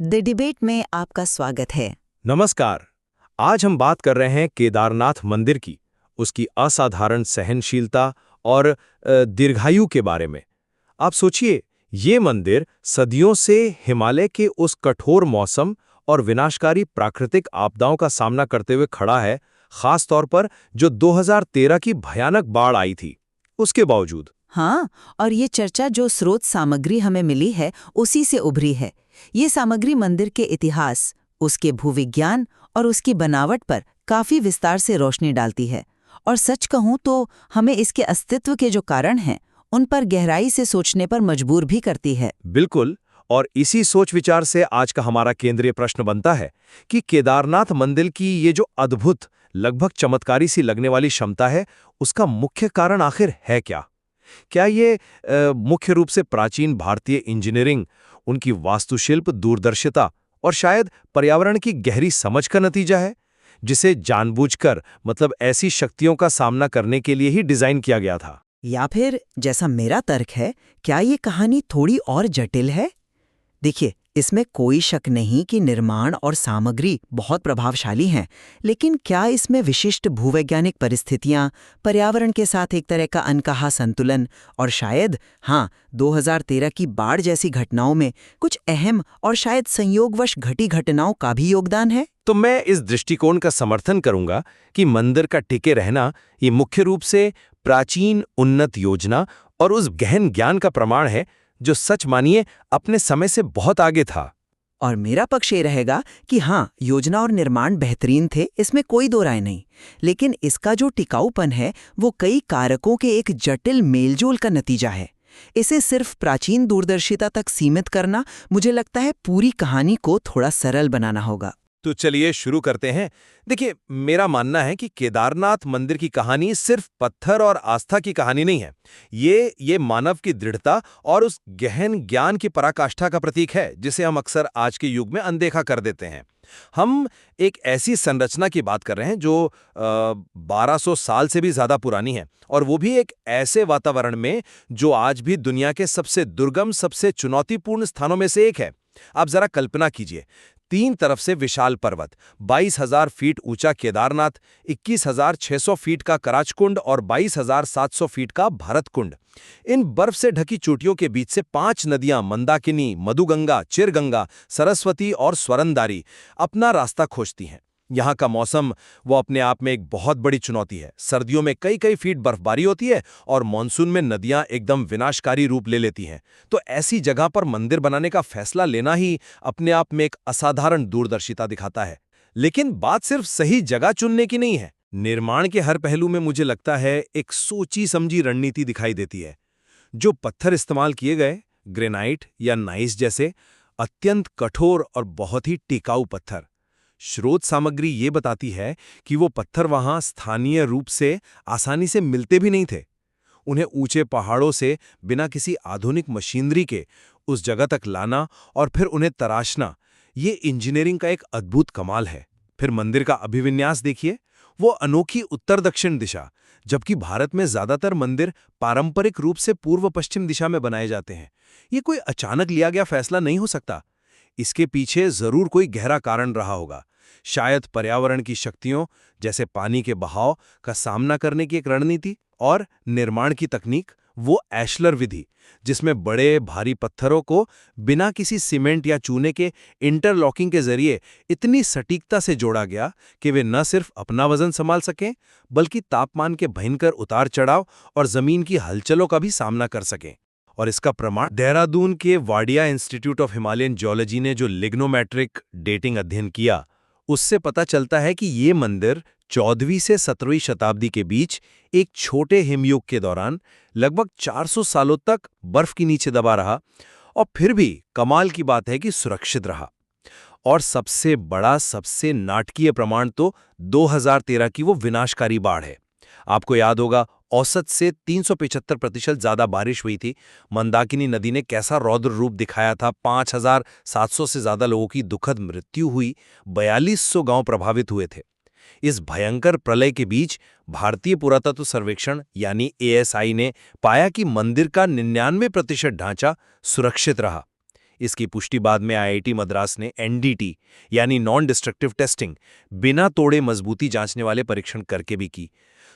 The debate में आपका स्वागत है। नमस्कार। आज हम बात कर रहे हैं केदारनाथ मंदिर की, उसकी असाधारण सहनशीलता और दीर्घायु के बारे में। आप सोचिए, ये मंदिर सदियों से हिमालय के उस कठोर मौसम और विनाशकारी प्राकृतिक आपदाओं का सामना करते हुए खड़ा है, खास तौर पर जो 2013 की भयानक बाढ़ आई थी, उसके बावजूद। हाँ, और ये चर्चा जो स्रोत सामग्री हमें मिली है उसी से उभरी है। ये सामग्री मंदिर के इतिहास, उसके भूविज्ञान और उसकी बनावट पर काफी विस्तार से रोशनी डालती है। और सच कहूं तो हमें इसके अस्तित्व के जो कारण हैं, उन पर गहराई से सोचने पर मजबूर भी करती है। बिल्कुल। और इसी सोच विचार से आज का हमारा केंद्रीय प्रश्न बनता है कि केदारनाथ मंदिर की ये जो अद्भुत, लगभग चमत्कारी सी लगने वाली क्षमता है, उसका मुख्य कारण आखिर है क्या? क्या ये मुख्य रूप से प्राचीन भारतीय इंजीनियरिंग, उनकी वास्तुशिल्प दूरदर्शिता और शायद पर्यावरण की गहरी समझ का नतीजा है, जिसे जानबूझकर मतलब ऐसी शक्तियों का सामना करने के लिए ही डिजाइन किया गया था? या फिर जैसा मेरा तर्क है, क्या ये कहानी थोड़ी और जटिल है? देखिए, इसमें कोई शक नहीं कि निर्माण और सामग्री बहुत प्रभावशाली हैं, लेकिन क्या इसमें विशिष्ट भूवैज्ञानिक परिस्थितियां, पर्यावरण के साथ एक तरह का अनकहा संतुलन और शायद 2013 की बाढ़ जैसी घटनाओं में कुछ अहम और शायद संयोगवश घटी घटनाओं का भी योगदान है? तो मैं इस दृष्टिकोण का समर्थन करूंगा कि मंदिर का टिके रहना ये मुख्य रूप से प्राचीन उन्नत योजना और उस गहन ज्ञान का प्रमाण है, जो सच मानिए अपने समय से बहुत आगे था। और मेरा पक्ष ये रहेगा कि योजना और निर्माण बेहतरीन थे, इसमें कोई दो राय नहीं। लेकिन इसका जो टिकाऊपन है, वो कई कारकों के एक जटिल मेलजोल का नतीजा है। इसे सिर्फ प्राचीन दूरदर्शिता तक सीमित करना, मुझे लगता है पूरी कहानी को थोड़ा सरल बनाना होगा। तो चलिए शुरू करते हैं। देखिए, मेरा मानना है कि केदारनाथ मंदिर की कहानी सिर्फ पत्थर और आस्था की कहानी नहीं है। ये मानव की दृढ़ता और उस गहन ज्ञान की पराकाष्ठा का प्रतीक है, जिसे हम अक्सर आज के युग में अनदेखा कर देते हैं। हम एक ऐसी संरचना की बात कर रहे हैं जो 1200 साल से भी ज्यादा पुरानी है, और वो भी एक ऐसे वातावरण में जो आज भी दुनिया के सबसे दुर्गम, सबसे चुनौतीपूर्ण स्थानों में से एक है। आप जरा कल्पना कीजिए, 3 तरफ से विशाल पर्वत, 22,000 फीट ऊंचा केदारनाथ, 21,600 फीट का कराचकुंड और 22,700 फीट का भरतकुंड। इन बर्फ से ढकी चोटियों के बीच से 5 नदियां मंदाकिनी, मधुगंगा, चिरगंगा, सरस्वती और स्वरंदारी अपना रास्ता खोजती हैं। यहाँ का मौसम वो अपने आप में एक बहुत बड़ी चुनौती है। सर्दियों में कई कई फीट बर्फबारी होती है और मानसून में नदियां एकदम विनाशकारी रूप ले लेती हैं। तो ऐसी जगह पर मंदिर बनाने का फैसला लेना ही अपने आप में एक असाधारण दूरदर्शिता दिखाता है। लेकिन बात सिर्फ सही जगह चुनने की नहीं है। निर्माण के हर पहलू में मुझे लगता है एक सोची समझी रणनीति दिखाई देती है। जो पत्थर इस्तेमाल किए गए, ग्रेनाइट या नाइस जैसे अत्यंत कठोर और बहुत ही टिकाऊ पत्थर, स्रोत सामग्री ये बताती है कि वो पत्थर वहां स्थानीय रूप से आसानी से मिलते भी नहीं थे। उन्हें ऊंचे पहाड़ों से बिना किसी आधुनिक मशीनरी के उस जगह तक लाना और फिर उन्हें तराशना, ये इंजीनियरिंग का एक अद्भुत कमाल है। फिर मंदिर का अभिविन्यास देखिए, वो अनोखी उत्तर दक्षिण दिशा, जबकि भारत में ज्यादातर मंदिर पारंपरिक रूप से पूर्व पश्चिम दिशा में बनाए जाते हैं। ये कोई अचानक लिया गया फैसला नहीं हो सकता। इसके पीछे जरूर कोई गहरा कारण रहा होगा। शायद पर्यावरण की शक्तियों जैसे पानी के बहाव का सामना करने की एक रणनीति, और निर्माण की तकनीक, वो एशलर विधि, जिसमें बड़े भारी पत्थरों को बिना किसी सीमेंट या चूने के इंटरलॉकिंग के जरिए इतनी सटीकता से जोड़ा गया कि वे न सिर्फ अपना वजन संभाल सकें, बल्कि तापमान के भयंकर उतार चढ़ाव और जमीन की हलचलों का भी सामना कर सकें। और इसका प्रमाण देहरादून के Wadia institute of Himalayan geology ने जो लिग्नोमेट्रिक डेटिंग अध्ययन किया, उससे पता चलता है कि ये मंदिर 14वीं से 17वीं शताब्दी के बीच एक छोटे हिमयुग के दौरान लगभग 400 सालों तक बर्फ के नीचे दबा रहा, और फिर भी कमाल की बात है कि सुरक्षित रहा। और सबसे बड़ा, सबसे नाटकीय प्रमाण तो 2013 की वो विनाशकारी बाढ़ है। आपको याद होगा, औसत से 375% ज्यादा बारिश हुई थी। मंदाकिनी नदी ने कैसा रौद्र रूप दिखाया था। 5,700 से ज्यादा लोगों की दुखद मृत्यु हुई, 4200 गांव प्रभावित हुए थे। इस भयंकर प्रलय के बीच भारतीय पुरातत्व सर्वेक्षण यानी ASI ने पाया कि मंदिर का 99% ढांचा सुरक्षित रहा। इसकी पुष्टि बाद में आईआईटी मद्रास ने एनडीटी यानी नॉन डिस्ट्रक्टिव टेस्टिंग, बिना तोड़े मजबूती जांचने वाले परीक्षण करके भी की।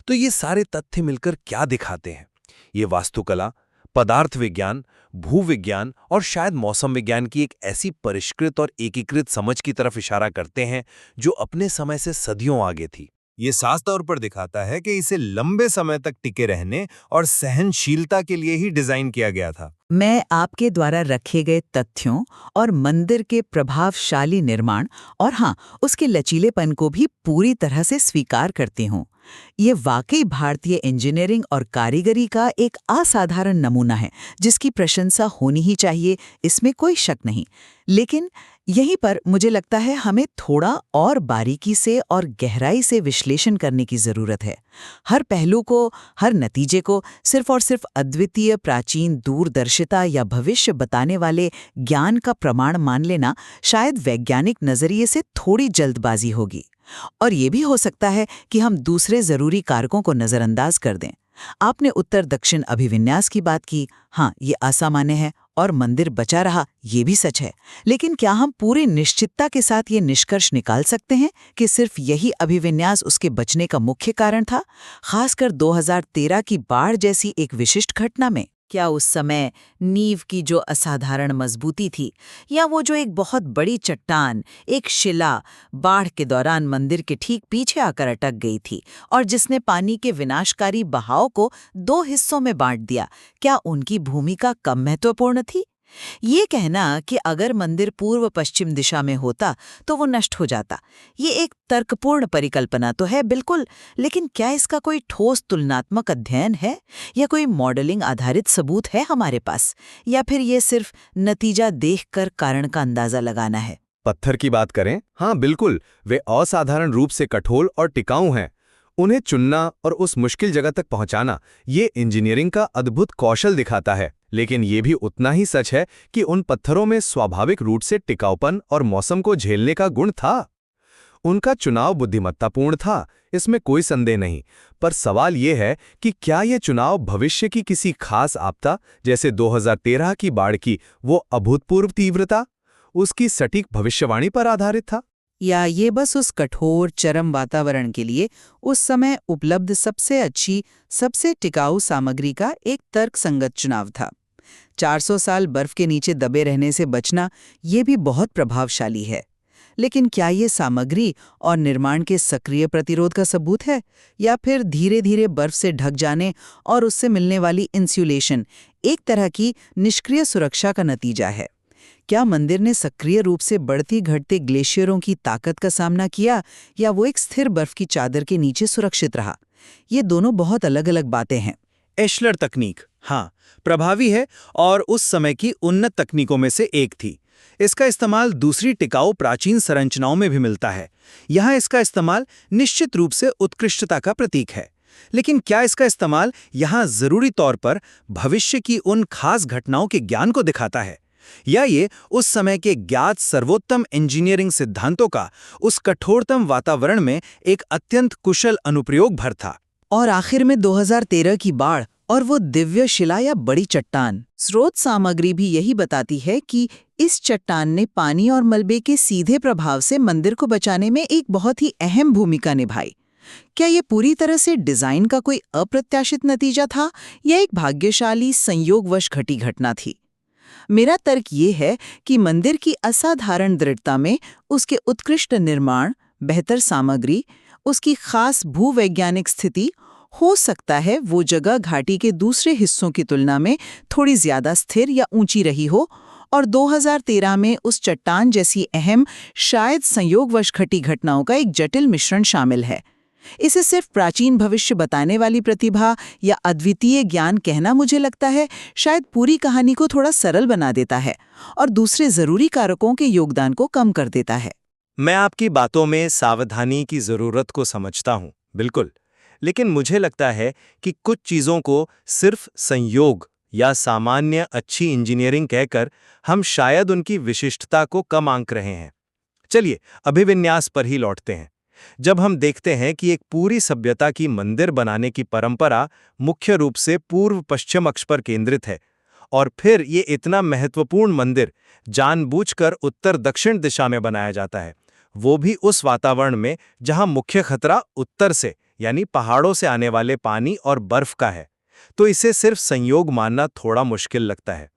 तो ये सारे तथ्य मिलकर क्या दिखाते हैं? ये वास्तुकला, पदार्थ विज्ञान, भूविज्ञान और शायद मौसम विज्ञान की एक ऐसी परिष्कृत और एकीकृत समझ की तरफ इशारा करते हैं जो अपने समय से सदियों आगे थी। ये साफ तौर पर दिखाता है कि इसे लंबे समय तक टिके रहने और सहनशीलता के लिए ही डिजाइन किया गया था। मैं आपके द्वारा रखे गए तथ्यों और मंदिर के प्रभावशाली निर्माण और हाँ, उसके लचीलेपन को भी पूरी तरह से स्वीकार करती हूँ। ये वाकई भारतीय इंजीनियरिंग और कारीगरी का एक असाधारण नमूना है, जिसकी प्रशंसा होनी ही चाहिए, इसमें कोई शक नहीं। लेकिन यहीं पर मुझे लगता है हमें थोड़ा और बारीकी से और गहराई से विश्लेषण करने की ज़रूरत है। हर पहलू को, हर नतीजे को सिर्फ और सिर्फ अद्वितीय, प्राचीन, दूरदर्शिता या भविष्य बताने वाले ज्ञान का प्रमाण मान लेना शायद वैज्ञानिक नज़रिए से थोड़ी जल्दबाजी होगी। और ये भी हो सकता है कि हम दूसरे ज़रूरी कारकों को नज़रअंदाज कर दें। आपने उत्तर दक्षिण अभिविन्यास की बात की। हाँ, ये असामान्य है और मंदिर बचा रहा, ये भी सच है। लेकिन क्या हम पूरी निश्चितता के साथ ये निष्कर्ष निकाल सकते हैं कि सिर्फ यही अभिविन्यास उसके बचने का मुख्य कारण था, खासकर 2013 की बाढ़ जैसी एक विशिष्ट घटना में? क्या उस समय नींव की जो असाधारण मजबूती थी, या वो जो एक बहुत बड़ी चट्टान, एक शिला, बाढ़ के दौरान मंदिर के ठीक पीछे आकर अटक गई थी और जिसने पानी के विनाशकारी बहाव को 2 हिस्सों में बांट दिया, क्या उनकी भूमिका कम महत्वपूर्ण थी? ये कहना कि अगर मंदिर पूर्व पश्चिम दिशा में होता तो वो नष्ट हो जाता, ये एक तर्कपूर्ण परिकल्पना तो है बिल्कुल, लेकिन क्या इसका कोई ठोस तुलनात्मक अध्ययन है या कोई मॉडलिंग आधारित सबूत है हमारे पास, या फिर ये सिर्फ नतीजा देखकर कारण का अंदाजा लगाना है? पत्थर की बात करें, हाँ बिल्कुल, वे असाधारण रूप से कठोर और टिकाऊ हैं। उन्हें चुनना और उस मुश्किल जगह तक पहुंचाना, ये इंजीनियरिंग का अद्भुत कौशल दिखाता है। लेकिन ये भी उतना ही सच है कि उन पत्थरों में स्वाभाविक रूप से टिकाऊपन और मौसम को झेलने का गुण था। उनका चुनाव बुद्धिमत्तापूर्ण था, इसमें कोई संदेह नहीं। पर सवाल ये है कि क्या ये चुनाव भविष्य की किसी खास आपदा, जैसे 2013 की बाढ़ की वो अभूतपूर्व तीव्रता, उसकी सटीक भविष्यवाणी पर आधारित था, या ये बस उस कठोर चरम वातावरण के लिए उस समय उपलब्ध सबसे अच्छी, सबसे टिकाऊ सामग्री का एक तर्कसंगत चुनाव था? 400 साल बर्फ के नीचे दबे रहने से बचना, ये भी बहुत प्रभावशाली है। लेकिन क्या ये सामग्री और निर्माण के सक्रिय प्रतिरोध का सबूत है, या फिर धीरे धीरे बर्फ से ढक जाने और उससे मिलने वाली इंसुलेशन एक तरह की निष्क्रिय सुरक्षा का नतीजा है? क्या मंदिर ने सक्रिय रूप से बढ़ती घटते ग्लेशियरों की ताकत का सामना किया, या वो एक स्थिर बर्फ की चादर के नीचे सुरक्षित रहा? ये दोनों बहुत अलग अलग बातें हैं। एशलर तकनीक, हाँ, प्रभावी है और उस समय की उन्नत तकनीकों में से एक थी। इसका इस्तेमाल दूसरी टिकाऊ प्राचीन संरचनाओं में भी मिलता है। यहाँ इसका इस्तेमाल निश्चित रूप से उत्कृष्टता का प्रतीक है। लेकिन क्या इसका इस्तेमाल यहाँ जरूरी तौर पर भविष्य की उन खास घटनाओं के ज्ञान को दिखाता है, या ये उस समय के ज्ञात सर्वोत्तम इंजीनियरिंग सिद्धांतों का उस कठोरतम वातावरण में एक अत्यंत कुशल अनुप्रयोग भर था? और आखिर में 2013 की बाढ़ और वो दिव्य शिला या बड़ी चट्टान, स्रोत सामग्री भी यही बताती है कि इस चट्टान ने पानी और मलबे के सीधे प्रभाव से मंदिर को बचाने में एक बहुत ही अहम भूमिका निभाई। क्या ये पूरी तरह से डिजाइन का कोई अप्रत्याशित नतीजा था, या एक भाग्यशाली संयोगवश घटी घटना थी? मेरा तर्क ये है कि मंदिर की असाधारण दृढ़ता में उसके उत्कृष्ट निर्माण, बेहतर सामग्री, उसकी खास भूवैज्ञानिक स्थिति, हो सकता है वो जगह घाटी के दूसरे हिस्सों की तुलना में थोड़ी ज्यादा स्थिर या ऊंची रही हो, और 2013 में उस चट्टान जैसी अहम, शायद संयोगवश घटी घटनाओं का एक जटिल मिश्रण शामिल है। इसे सिर्फ प्राचीन भविष्य बताने वाली प्रतिभा या अद्वितीय ज्ञान कहना, मुझे लगता है, शायद पूरी कहानी को थोड़ा सरल बना देता है और दूसरे जरूरी कारकों के योगदान को कम कर देता है। मैं आपकी बातों में सावधानी की जरूरत को समझता हूँ, बिल्कुल। लेकिन मुझे लगता है कि कुछ चीजों को सिर्फ संयोग या सामान्य अच्छी इंजीनियरिंग कहकर हम शायद उनकी विशिष्टता को कम आंक रहे हैं। चलिए अभिविन्यास पर ही लौटते हैं। जब हम देखते हैं कि एक पूरी सभ्यता की मंदिर बनाने की परंपरा मुख्य रूप से पूर्व पश्चिम अक्ष पर केंद्रित है, और फिर ये इतना महत्वपूर्ण मंदिर जानबूझकर उत्तर दक्षिण दिशा में बनाया जाता है, वो भी उस वातावरण में जहां मुख्य खतरा उत्तर से यानी पहाड़ों से आने वाले पानी और बर्फ का है। तो इसे सिर्फ संयोग मानना थोड़ा मुश्किल लगता है।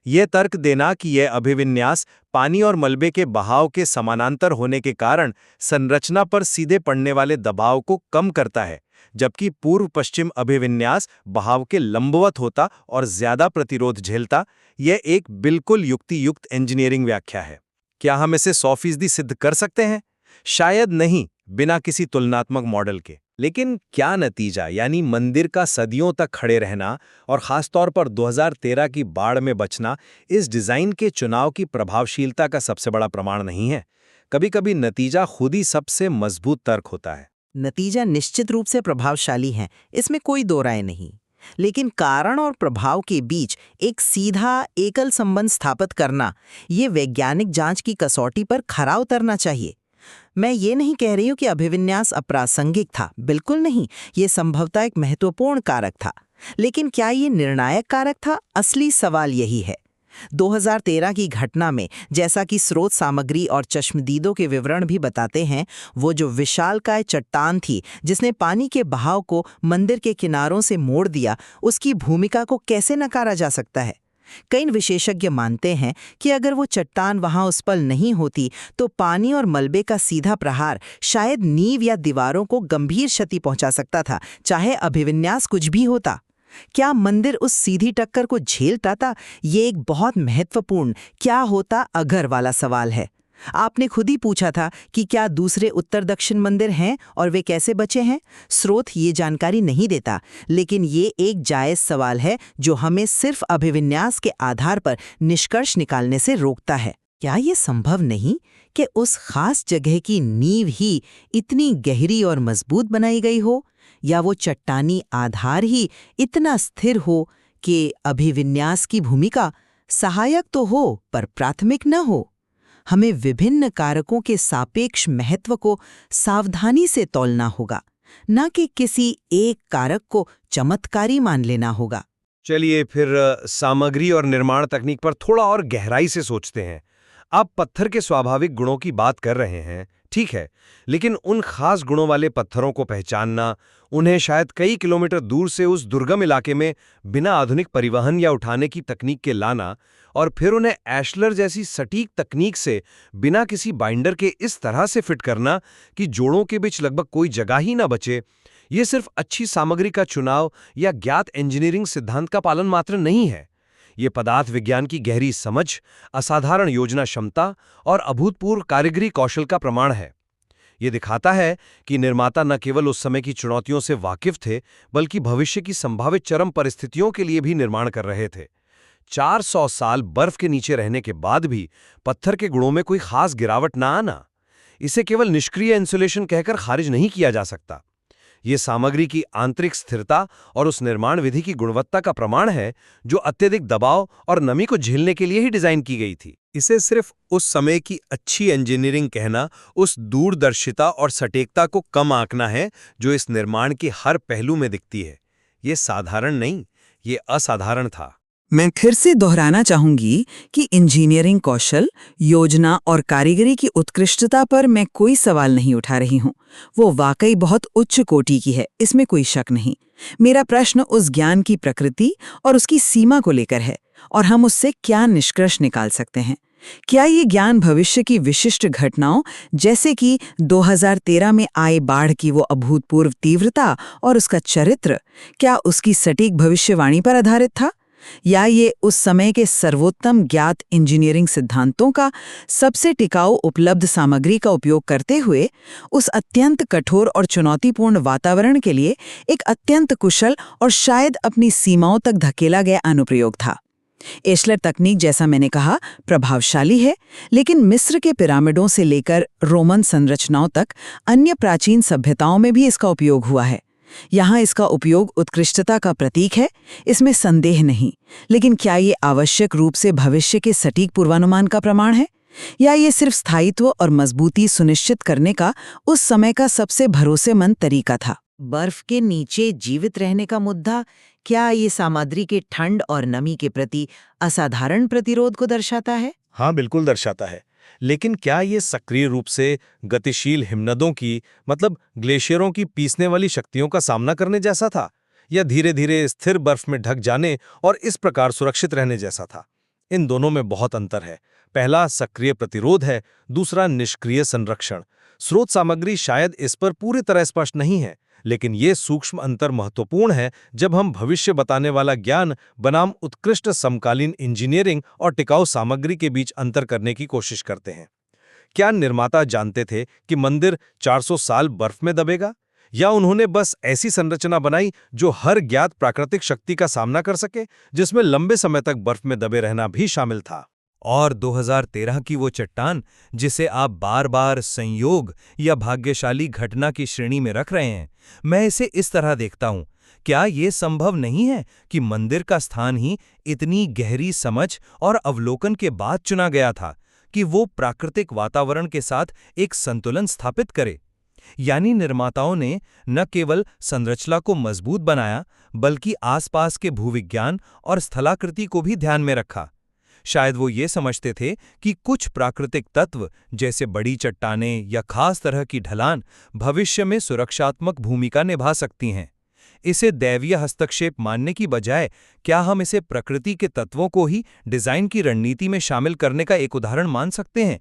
यह तर्क देना कि यह अभिविन्यास पानी और मलबे के बहाव के समानांतर होने के कारण संरचना पर सीधे पड़ने वाले दबाव को कम करता है, जबकि पूर्व पश्चिम अभिविन्यास बहाव के लंबवत होता और ज्यादा प्रतिरोध झेलता, यह एक बिल्कुल युक्तियुक्त इंजीनियरिंग व्याख्या है। क्या हम इसे 100% सिद्ध कर सकते हैं? शायद नहीं, बिना किसी तुलनात्मक मॉडल के। लेकिन क्या नतीजा, यानी मंदिर का सदियों तक खड़े रहना और खासतौर पर 2013 की बाढ़ में बचना, इस डिजाइन के चुनाव की प्रभावशीलता का सबसे बड़ा प्रमाण नहीं है। कभी-कभी नतीजा खुद ही सबसे मजबूत तर्क होता है। नतीजा निश्चित रूप से प्रभावशाली है, इसमें कोई दो राय नहीं। लेकिन कारण और प्रभाव के बीच एक सीधा एकल संबंध स्थापित करना, ये वैज्ञानिक जांच की कसौटी पर खरा उतरना चाहिए। मैं ये नहीं कह रही हूं कि अभिविन्यास अप्रासंगिक था, बिल्कुल नहीं, ये संभवतः एक महत्वपूर्ण कारक था। लेकिन क्या ये निर्णायक कारक था? असली सवाल यही है। 2013 की घटना में, जैसा कि स्रोत सामग्री और चश्मदीदों के विवरण भी बताते हैं, वो जो विशालकाय चट्टान थी जिसने पानी के बहाव को मंदिर के किनारों से मोड़ दिया, उसकी भूमिका को कैसे नकारा जा सकता है? कई विशेषज्ञ मानते हैं कि अगर वो चट्टान वहां उस पल नहीं होती तो पानी और मलबे का सीधा प्रहार शायद नींव या दीवारों को गंभीर क्षति पहुंचा सकता था, चाहे अभिविन्यास कुछ भी होता। क्या मंदिर उस सीधी टक्कर को झेलता था? ये एक बहुत महत्वपूर्ण क्या होता अगर वाला सवाल है। आपने खुद ही पूछा था कि क्या दूसरे उत्तर दक्षिण मंदिर हैं और वे कैसे बचे हैं। स्रोत ये जानकारी नहीं देता, लेकिन ये एक जायज सवाल है जो हमें सिर्फ अभिविन्यास के आधार पर निष्कर्ष निकालने से रोकता है। क्या ये संभव नहीं कि उस खास जगह की नींव ही इतनी गहरी और मजबूत बनाई गई हो, या वो चट्टानी आधार ही इतना स्थिर हो कि अभिविन्यास की भूमिका सहायक तो हो पर प्राथमिक न हो? हमें विभिन्न कारकों के सापेक्ष महत्व को सावधानी से तौलना होगा, न कि किसी एक कारक को चमत्कारी मान लेना होगा। चलिए फिर सामग्री और निर्माण तकनीक पर थोड़ा और गहराई से सोचते हैं। आप पत्थर के स्वाभाविक गुणों की बात कर रहे हैं, ठीक है, लेकिन उन खास गुणों वाले पत्थरों को पहचानना, उन्हें शायद कई किलोमीटर दूर से उस दुर्गम इलाके में बिना आधुनिक परिवहन या उठाने की तकनीक के लाना और फिर उन्हें एशलर जैसी सटीक तकनीक से बिना किसी बाइंडर के इस तरह से फिट करना कि जोड़ों के बीच लगभग कोई जगह ही ना बचे, ये सिर्फ अच्छी सामग्री का चुनाव या ज्ञात इंजीनियरिंग सिद्धांत का पालन मात्र नहीं है। ये पदार्थ विज्ञान की गहरी समझ, असाधारण योजना क्षमता और अभूतपूर्व कारीगरी कौशल का प्रमाण है। ये दिखाता है कि निर्माता न केवल उस समय की चुनौतियों से वाकिफ थे, बल्कि भविष्य की संभावित चरम परिस्थितियों के लिए भी निर्माण कर रहे थे। 400 साल बर्फ के नीचे रहने के बाद भी पत्थर के गुणों में कोई खास गिरावट ना आना, इसे केवल निष्क्रिय इंसुलेशन कहकर खारिज नहीं किया जा सकता। ये सामग्री की आंतरिक स्थिरता और उस निर्माण विधि की गुणवत्ता का प्रमाण है जो अत्यधिक दबाव और नमी को झेलने के लिए ही डिजाइन की गई थी। इसे सिर्फ उस समय की अच्छी इंजीनियरिंग कहना उस दूरदर्शिता और सटीकता को कम आंकना है जो इस निर्माण के हर पहलू में दिखती है। ये साधारण नहीं, ये असाधारण था। मैं फिर से दोहराना चाहूंगी कि इंजीनियरिंग कौशल, योजना और कारीगरी की उत्कृष्टता पर मैं कोई सवाल नहीं उठा रही हूं। वो वाकई बहुत उच्च कोटि की है, इसमें कोई शक नहीं। मेरा प्रश्न उस ज्ञान की प्रकृति और उसकी सीमा को लेकर है और हम उससे क्या निष्कर्ष निकाल सकते हैं। क्या ये ज्ञान भविष्य की विशिष्ट घटनाओं जैसे कि 2013 में आए बाढ़ की वो अभूतपूर्व तीव्रता और उसका चरित्र, क्या उसकी सटीक भविष्यवाणी पर आधारित था, या ये उस समय के सर्वोत्तम ज्ञात इंजीनियरिंग सिद्धांतों का सबसे टिकाऊ उपलब्ध सामग्री का उपयोग करते हुए उस अत्यंत कठोर और चुनौतीपूर्ण वातावरण के लिए एक अत्यंत कुशल और शायद अपनी सीमाओं तक धकेला गया अनुप्रयोग था। एशलर तकनीक, जैसा मैंने कहा, प्रभावशाली है, लेकिन मिस्र के पिरामिडों से लेकर रोमन संरचनाओं तक अन्य प्राचीन सभ्यताओं में भी इसका उपयोग हुआ है। यहाँ इसका उपयोग उत्कृष्टता का प्रतीक है, इसमें संदेह नहीं, लेकिन क्या ये आवश्यक रूप से भविष्य के सटीक पूर्वानुमान का प्रमाण है, या ये सिर्फ स्थायित्व और मजबूती सुनिश्चित करने का उस समय का सबसे भरोसेमंद तरीका था? बर्फ के नीचे जीवित रहने का मुद्दा, क्या ये सामग्री के ठंड और नमी के प्रति असाधारण प्रतिरोध को दर्शाता है? हाँ, बिल्कुल दर्शाता है। लेकिन क्या ये सक्रिय रूप से गतिशील हिमनदों की, मतलब ग्लेशियरों की पीसने वाली शक्तियों का सामना करने जैसा था, या धीरे-धीरे स्थिर बर्फ में ढक जाने और इस प्रकार सुरक्षित रहने जैसा था? इन दोनों में बहुत अंतर है। पहला सक्रिय प्रतिरोध है, दूसरा निष्क्रिय संरक्षण। स्रोत सामग्री शायद इस पर पूरी तरह स्पष्ट नहीं है, लेकिन ये सूक्ष्म अंतर महत्वपूर्ण है जब हम भविष्य बताने वाला ज्ञान बनाम उत्कृष्ट समकालीन इंजीनियरिंग और टिकाऊ सामग्री के बीच अंतर करने की कोशिश करते हैं। क्या निर्माता जानते थे कि मंदिर 400 साल बर्फ में दबेगा, या उन्होंने बस ऐसी संरचना बनाई जो हर ज्ञात प्राकृतिक शक्ति का सामना कर सके, जिसमें लंबे समय तक बर्फ में दबे रहना भी शामिल था? और 2013 की वो चट्टान जिसे आप बार-बार संयोग या भाग्यशाली घटना की श्रेणी में रख रहे हैं, मैं इसे इस तरह देखता हूं। क्या ये संभव नहीं है कि मंदिर का स्थान ही इतनी गहरी समझ और अवलोकन के बाद चुना गया था कि वो प्राकृतिक वातावरण के साथ एक संतुलन स्थापित करे? यानी निर्माताओं ने न केवल संरचना को मजबूत बनाया, बल्कि आसपास के भूविज्ञान और स्थलाकृति को भी ध्यान में रखा। शायद वो ये समझते थे कि कुछ प्राकृतिक तत्व जैसे बड़ी चट्टानें या खास तरह की ढलान भविष्य में सुरक्षात्मक भूमिका निभा सकती हैं। इसे दैवीय हस्तक्षेप मानने की बजाय क्या हम इसे प्रकृति के तत्वों को ही डिजाइन की रणनीति में शामिल करने का एक उदाहरण मान सकते हैं?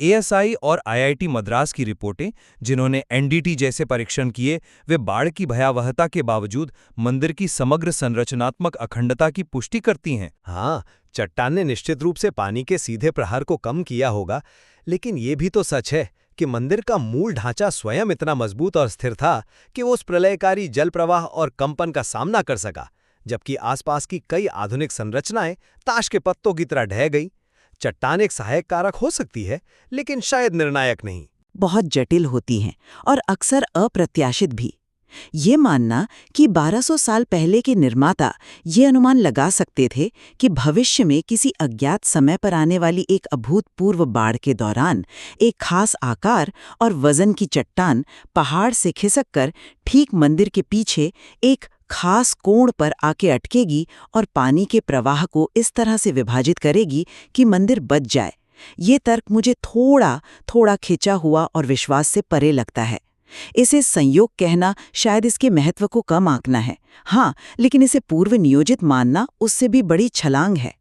एएसआई और आईआईटी मद्रास की रिपोर्टें, जिन्होंने एनडीटी जैसे परीक्षण किए, वे बाढ़ की भयावहता के बावजूद मंदिर की समग्र संरचनात्मक अखंडता की पुष्टि करती हैं। हाँ, चट्टान ने निश्चित रूप से पानी के सीधे प्रहार को कम किया होगा, लेकिन ये भी तो सच है कि मंदिर का मूल ढांचा स्वयं इतना मजबूत और स्थिर था कि वो उस प्रलयकारी जल प्रवाह और कंपन का सामना कर सका, जबकि आसपास की कई आधुनिक संरचनाएं ताश के पत्तों की तरह ढह गई। चट्टान एक सहायक कारक हो सकती है, लेकिन शायद निर्णायक नहीं। बहुत जटिल होती हैं और अक्सर अप्रत्याशित भी। ये मानना कि 1200 साल पहले के निर्माता ये अनुमान लगा सकते थे कि भविष्य में किसी अज्ञात समय पर आने वाली एक अभूतपूर्व बाढ़ के दौरान एक खास आकार और वजन की चट्टान पहाड़ से खिसककर ठीक मंदिर के पीछे एक खास कोण पर आके अटकेगी और पानी के प्रवाह को इस तरह से विभाजित करेगी कि मंदिर बच जाए, ये तर्क मुझे थोड़ा खिंचा हुआ और विश्वास से परे लगता है। इसे संयोग कहना शायद इसके महत्व को कम आंकना है, हाँ, लेकिन इसे पूर्व नियोजित मानना उससे भी बड़ी छलांग है।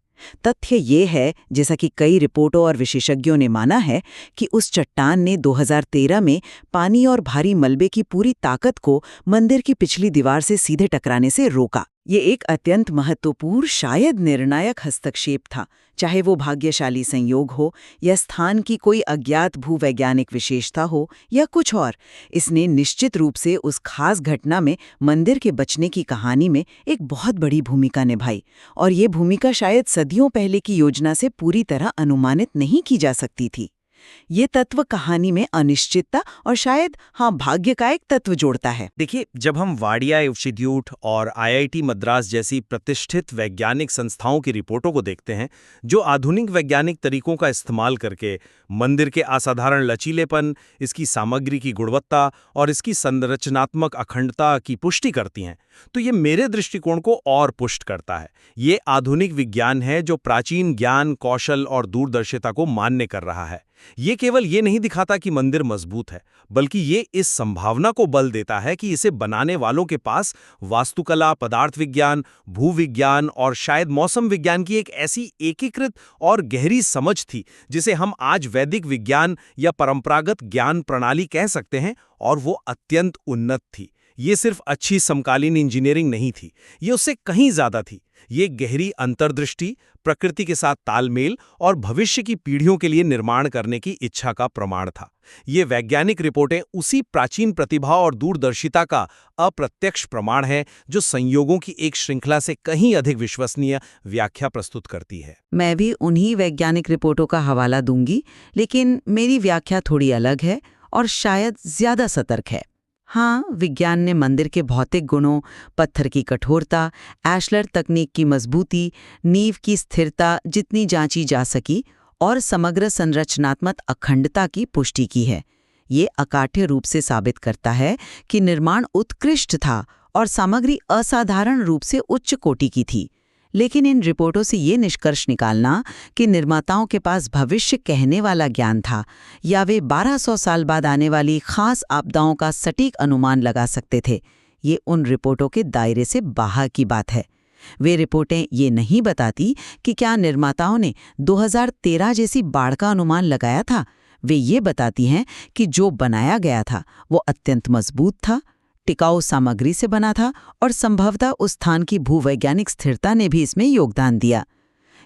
तथ्य ये है, जैसा कि कई रिपोर्टों और विशेषज्ञों ने माना है, कि उस चट्टान ने 2013 में पानी और भारी मलबे की पूरी ताकत को मंदिर की पिछली दीवार से सीधे टकराने से रोका। ये एक अत्यंत महत्वपूर्ण, शायद निर्णायक हस्तक्षेप था, चाहे वो भाग्यशाली संयोग हो या स्थान की कोई अज्ञात भूवैज्ञानिक विशेषता हो या कुछ और। इसने निश्चित रूप से उस खास घटना में मंदिर के बचने की कहानी में एक बहुत बड़ी भूमिका निभाई, और ये भूमिका शायद सदियों पहले की योजना से पूरी तरह अनुमानित नहीं की जा सकती थी। ये तत्व कहानी में अनिश्चितता और शायद भाग्य का एक तत्व जोड़ता है। देखिए, जब हम वाडिया इंस्टीट्यूट और आईआईटी मद्रास जैसी प्रतिष्ठित वैज्ञानिक संस्थाओं की रिपोर्टों को देखते हैं, जो आधुनिक वैज्ञानिक तरीकों का इस्तेमाल करके मंदिर के असाधारण लचीलेपन, इसकी सामग्री की गुणवत्ता और इसकी संरचनात्मक अखंडता की पुष्टि करती हैं, तो ये मेरे दृष्टिकोण को और पुष्ट करता है। ये आधुनिक विज्ञान है जो प्राचीन ज्ञान, कौशल और दूरदर्शिता को मान्य कर रहा है। ये केवल ये नहीं दिखाता कि मंदिर मजबूत है, बल्कि ये इस संभावना को बल देता है कि इसे बनाने वालों के पास वास्तुकला, पदार्थ विज्ञान, भूविज्ञान और शायद मौसम विज्ञान की एक ऐसी एकीकृत और गहरी समझ थी जिसे हम आज वैदिक विज्ञान या परंपरागत ज्ञान प्रणाली कह सकते हैं, और वो अत्यंत उन्नत थी। ये सिर्फ अच्छी समकालीन इंजीनियरिंग नहीं थी, ये उससे कहीं ज्यादा थी। ये गहरी अंतर्दृष्टि, प्रकृति के साथ तालमेल और भविष्य की पीढ़ियों के लिए निर्माण करने की इच्छा का प्रमाण था। ये वैज्ञानिक रिपोर्टें उसी प्राचीन प्रतिभा और दूरदर्शिता का अप्रत्यक्ष प्रमाण है जो संयोगों की एक श्रृंखला से कहीं अधिक विश्वसनीय व्याख्या प्रस्तुत करती है। मैं भी उन्हीं वैज्ञानिक रिपोर्टों का हवाला दूंगी, लेकिन मेरी व्याख्या थोड़ी अलग है और शायद ज्यादा सतर्क है। हाँ, विज्ञान ने मंदिर के भौतिक गुणों, पत्थर की कठोरता, एशलर तकनीक की मजबूती, नींव की स्थिरता जितनी जांची जा सकी और समग्र संरचनात्मक अखंडता की पुष्टि की है। ये अकाट्य रूप से साबित करता है कि निर्माण उत्कृष्ट था और सामग्री असाधारण रूप से उच्च कोटि की थी। लेकिन इन रिपोर्टों से ये निष्कर्ष निकालना कि निर्माताओं के पास भविष्य कहने वाला ज्ञान था या वे 1200 साल बाद आने वाली खास आपदाओं का सटीक अनुमान लगा सकते थे, ये उन रिपोर्टों के दायरे से बाहर की बात है। वे रिपोर्टें ये नहीं बताती कि क्या निर्माताओं ने 2013 जैसी बाढ़ का अनुमान लगाया था। वे ये बताती हैं कि जो बनाया गया था वो अत्यंत मजबूत था, टिकाऊ सामग्री से बना था और संभवतः उस स्थान की भूवैज्ञानिक स्थिरता ने भी इसमें योगदान दिया।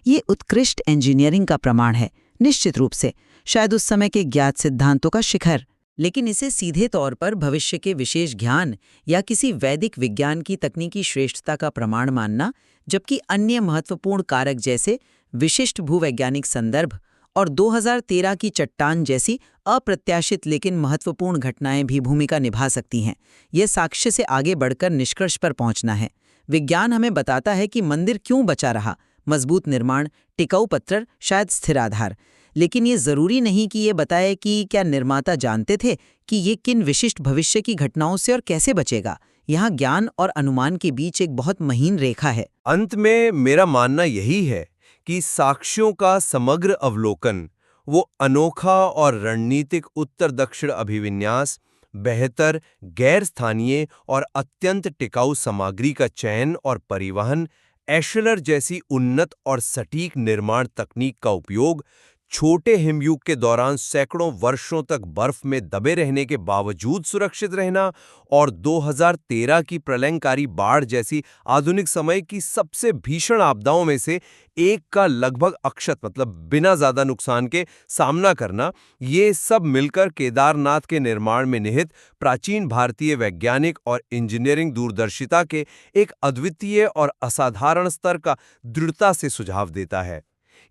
ये उत्कृष्ट इंजीनियरिंग का प्रमाण है, निश्चित रूप से, शायद उस समय के ज्ञात सिद्धांतों का शिखर। लेकिन इसे सीधे तौर पर भविष्य के विशेष ज्ञान या किसी वैदिक विज्ञान की तकनीकी श्रेष्ठता का प्रमाण मानना, जबकि अन्य महत्वपूर्ण कारक जैसे विशिष्ट भूवैज्ञानिक संदर्भ और 2013 की चट्टान जैसी अप्रत्याशित लेकिन महत्वपूर्ण घटनाएं भी भूमिका निभा सकती हैं, ये साक्ष्य से आगे बढ़कर निष्कर्ष पर पहुंचना है। विज्ञान हमें बताता है कि मंदिर क्यों बचा रहा, मजबूत निर्माण, टिकाऊ पत्थर, शायद स्थिर आधार। लेकिन ये जरूरी नहीं कि ये बताए कि क्या निर्माता जानते थे कि ये किन विशिष्ट भविष्य की घटनाओं से और कैसे बचेगा। यहाँ ज्ञान और अनुमान के बीच एक बहुत महीन रेखा है। अंत में मेरा मानना यही है कि साक्ष्यों का समग्र अवलोकन, वो अनोखा और रणनीतिक उत्तर दक्षिण अभिविन्यास, बेहतर गैर स्थानीय और अत्यंत टिकाऊ सामग्री का चयन और परिवहन, एशलर जैसी उन्नत और सटीक निर्माण तकनीक का उपयोग, छोटे हिमयुग के दौरान सैकड़ों वर्षों तक बर्फ में दबे रहने के बावजूद सुरक्षित रहना और 2013 की प्रलयंकारी बाढ़ जैसी आधुनिक समय की सबसे भीषण आपदाओं में से एक का लगभग अक्षत मतलब बिना ज्यादा नुकसान के सामना करना, ये सब मिलकर केदारनाथ के निर्माण में निहित प्राचीन भारतीय वैज्ञानिक और इंजीनियरिंग दूरदर्शिता के एक अद्वितीय और असाधारण स्तर का दृढ़ता से सुझाव देता है।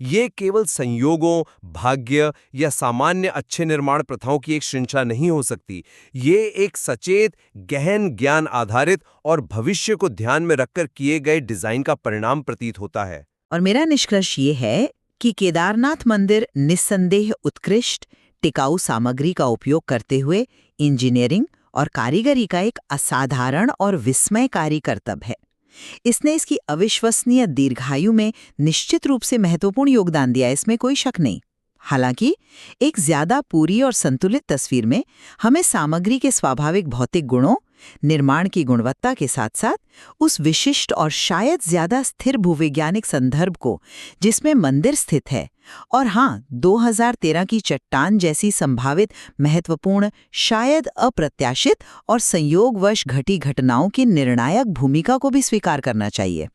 ये केवल संयोगों, भाग्य या सामान्य अच्छे निर्माण प्रथाओं की एक श्रृंखला नहीं हो सकती। ये एक सचेत, गहन ज्ञान आधारित और भविष्य को ध्यान में रखकर किए गए डिजाइन का परिणाम प्रतीत होता है। और मेरा निष्कर्ष ये है कि केदारनाथ मंदिर निस्संदेह उत्कृष्ट, टिकाऊ सामग्री का उपयोग करते हुए इंजीनियरिंग और कारीगरी का एक असाधारण और विस्मयकारी करतब है। इसने इसकी अविश्वसनीय दीर्घायु में निश्चित रूप से महत्वपूर्ण योगदान दिया, इसमें कोई शक नहीं। हालांकि एक ज्यादा पूरी और संतुलित तस्वीर में हमें सामग्री के स्वाभाविक भौतिक गुणों, निर्माण की गुणवत्ता के साथ साथ उस विशिष्ट और शायद ज्यादा स्थिर भूवैज्ञानिक संदर्भ को जिसमें मंदिर स्थित है, और हाँ, 2013 की चट्टान जैसी संभावित महत्वपूर्ण, शायद अप्रत्याशित और संयोगवश घटी घटनाओं की निर्णायक भूमिका को भी स्वीकार करना चाहिए।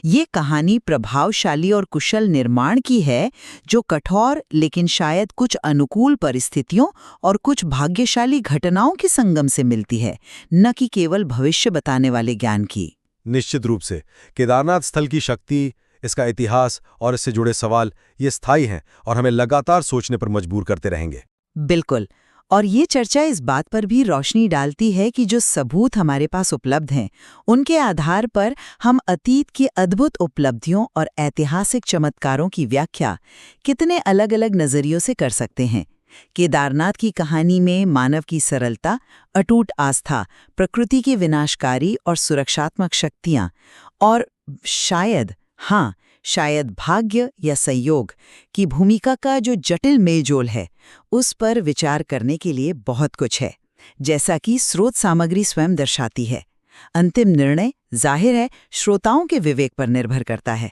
ये कहानी प्रभावशाली और कुशल निर्माण की है, जो कठोर लेकिन शायद कुछ अनुकूल परिस्थितियों और कुछ भाग्यशाली घटनाओं के संगम से मिलती है, न कि केवल भविष्य बताने वाले ज्ञान की। निश्चित रूप से केदारनाथ स्थल की शक्ति, इसका इतिहास और इससे जुड़े सवाल ये स्थायी हैं और हमें लगातार सोचने पर मजबूर करते रहेंगे। बिल्कुल। और ये चर्चा इस बात पर भी रोशनी डालती है कि जो सबूत हमारे पास उपलब्ध हैं, उनके आधार पर हम अतीत की अद्भुत उपलब्धियों और ऐतिहासिक चमत्कारों की व्याख्या कितने अलग अलग नजरियों से कर सकते हैं। केदारनाथ की कहानी में मानव की सरलता, अटूट आस्था, प्रकृति की विनाशकारी और सुरक्षात्मक शक्तियां और शायद भाग्य या संयोग की भूमिका का जो जटिल मेलजोल है, उस पर विचार करने के लिए बहुत कुछ है, जैसा कि स्रोत सामग्री स्वयं दर्शाती है। अंतिम निर्णय जाहिर है श्रोताओं के विवेक पर निर्भर करता है।